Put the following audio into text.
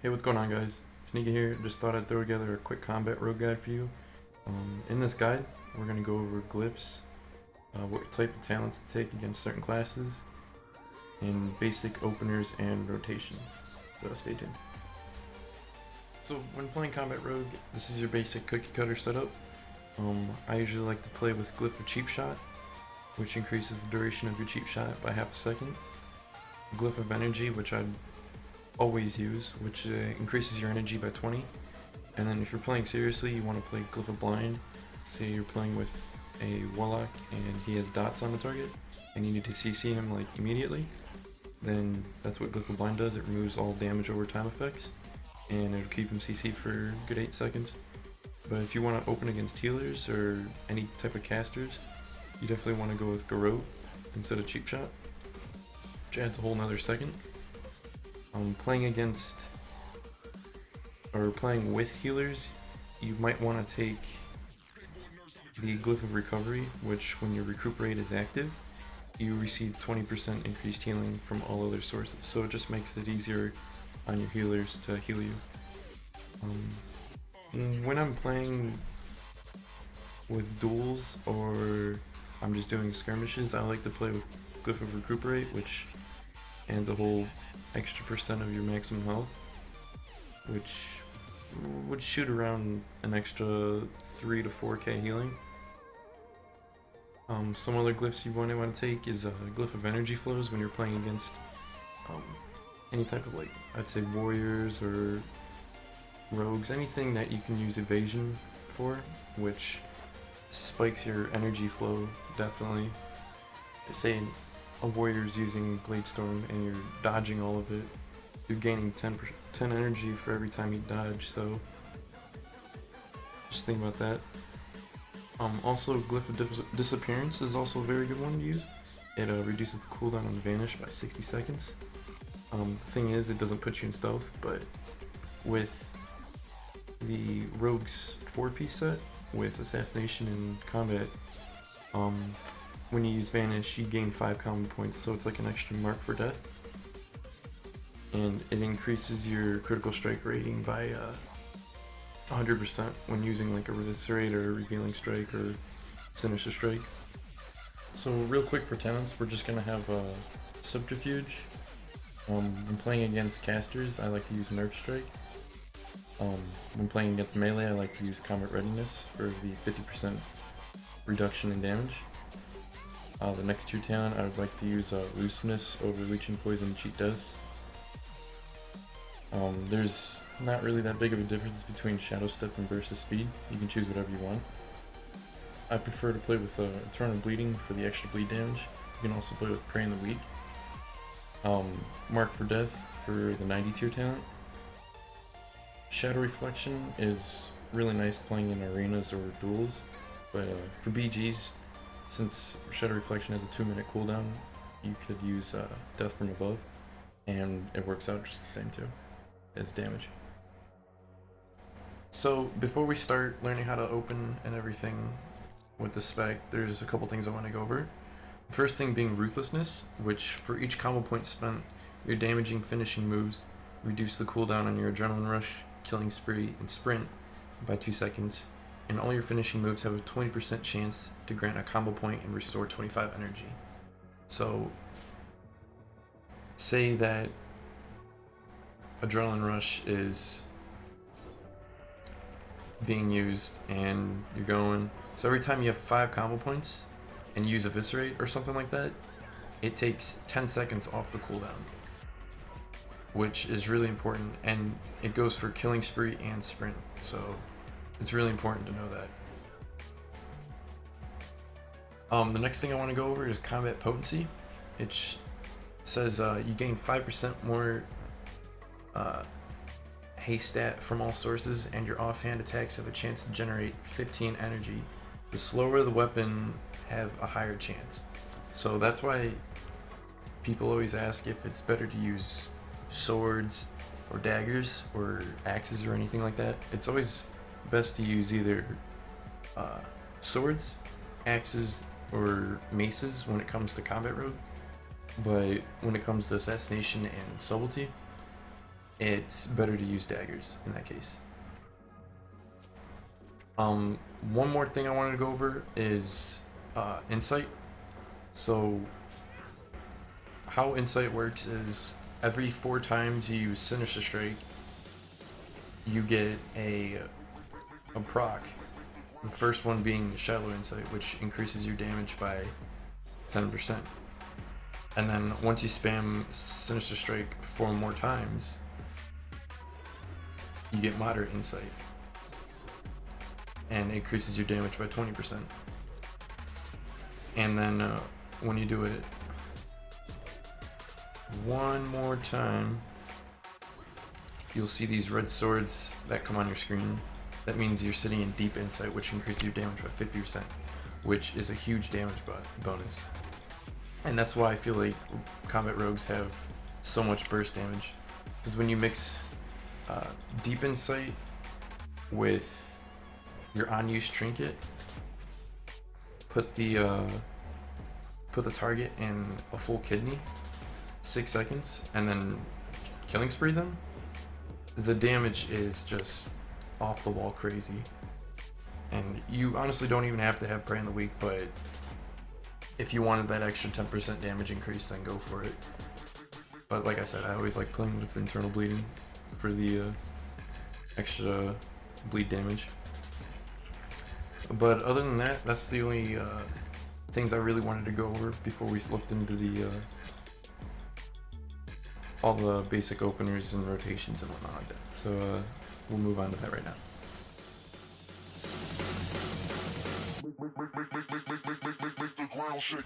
Hey, what's going on, guys? Sneaky here. Just thought I'd throw together a quick combat rogue guide for you. In this guide, we're going to go over glyphs, what type of talents to take against certain classes, and basic openers and rotations. So stay tuned. So when playing combat rogue, this is your basic cookie cutter setup. I usually like to play with glyph of cheap shot, which increases the duration of your cheap shot by half a second. Glyph of energy, which I'd always use, which increases your energy by 20. And then if you're playing seriously, you want to play Glyph of Blind. Say you're playing with a warlock and he has dots on the target and you need to CC him like immediately, then that's what Glyph of Blind does. It removes all damage over time effects and it'll keep him CC for a good 8 seconds. But if you want to open against healers or any type of casters, you definitely want to go with Garrote instead of Cheap Shot, which adds a whole nother second. Playing against or playing with healers, you might want to take the Glyph of Recovery, which when your recuperate is active, you receive 20% increased healing from all other sources, so it just makes it easier on your healers to heal you. When I'm playing with duels or I'm just doing skirmishes, I like to play with Glyph of Recuperate, which adds a whole extra percent of your maximum health, which would shoot around an extra 3 to 4k healing. Some other glyphs you want to take is Glyph of Energy Flows when you're playing against any type of, like, I'd say warriors or rogues, anything that you can use evasion for, which spikes your energy flow definitely. Say a warrior's using Bladestorm and you're dodging all of it, you're gaining 10 energy for every time you dodge, so just think about that. Also, Glyph of Disappearance is also a very good one to use. It reduces the cooldown on Vanish by 60 seconds. The thing is, it doesn't put you in stealth, but with the Rogue's 4-piece set, with Assassination and Combat, when you use Vanish, you gain 5 combo points, so it's like an extra mark for death. And it increases your critical strike rating by 100% when using like a Reviscerate or a Revealing Strike or Sinister Strike. So real quick for talents, we're just going to have Subterfuge. When playing against casters, I like to use Nerf Strike. When playing against melee, I like to use Combat Readiness for the 50% reduction in damage. The next tier talent, I would like to use Elusiveness over Leeching Poison and Cheat Death. There's not really that big of a difference between Shadow Step and Burst of Speed. You can choose whatever you want. I prefer to play with Eternal Bleeding for the extra bleed damage. You can also play with Prey in the Weak. Mark for Death for the 90 tier talent. Shadow Reflection is really nice playing in arenas or duels, but for BGs, since Shadow Reflection has a 2-minute cooldown, you could use Death from Above, and it works out just the same too, as damage. So before we start learning how to open and everything with the spec, there's a couple things I want to go over. The first thing being Ruthlessness, which for each combo point spent, your damaging finishing moves reduce the cooldown on your Adrenaline Rush, Killing Spree, and Sprint by 2 seconds. And all your finishing moves have a 20% chance to grant a combo point and restore 25 energy. So, say that Adrenaline Rush is being used and you're going, so every time you have 5 combo points and you use Eviscerate or something like that, it takes 10 seconds off the cooldown, which is really important, and it goes for Killing Spree and Sprint, so it's really important to know that. The next thing I want to go over is Combat Potency. It says you gain 5% more haste stat from all sources, and your offhand attacks have a chance to generate 15 energy. The slower the weapon, have a higher chance. So that's why people always ask if it's better to use swords or daggers or axes or anything like that. It's always best to use either swords, axes, or maces when it comes to combat rogue, but when it comes to assassination and subtlety, it's better to use daggers in that case. One more thing I wanted to go over is insight. So how insight works is every 4 times you use Sinister Strike, you get a proc. The first one being Shallow Insight, which increases your damage by 10%. And then once you spam Sinister Strike 4 more times, you get Moderate Insight, and it increases your damage by 20%. And then when you do it one more time, you'll see these red swords that come on your screen. That means you're sitting in Deep Insight, which increases your damage by 50%, which is a huge damage bonus. And that's why I feel like combat rogues have so much burst damage, because when you mix Deep Insight with your unused trinket, put the target in a full kidney, 6 seconds, and then killing spree them, the damage is just off the wall crazy. And you honestly don't even have to have Prey in the Weak, but if you wanted that extra 10% damage increase, then go for it. But like I said, I always like playing with Internal Bleeding for the extra bleed damage. But other than that, that's the only things I really wanted to go over before we looked into the all the basic openers and rotations and whatnot like that. So we'll move on to that right now. Make the ground shake.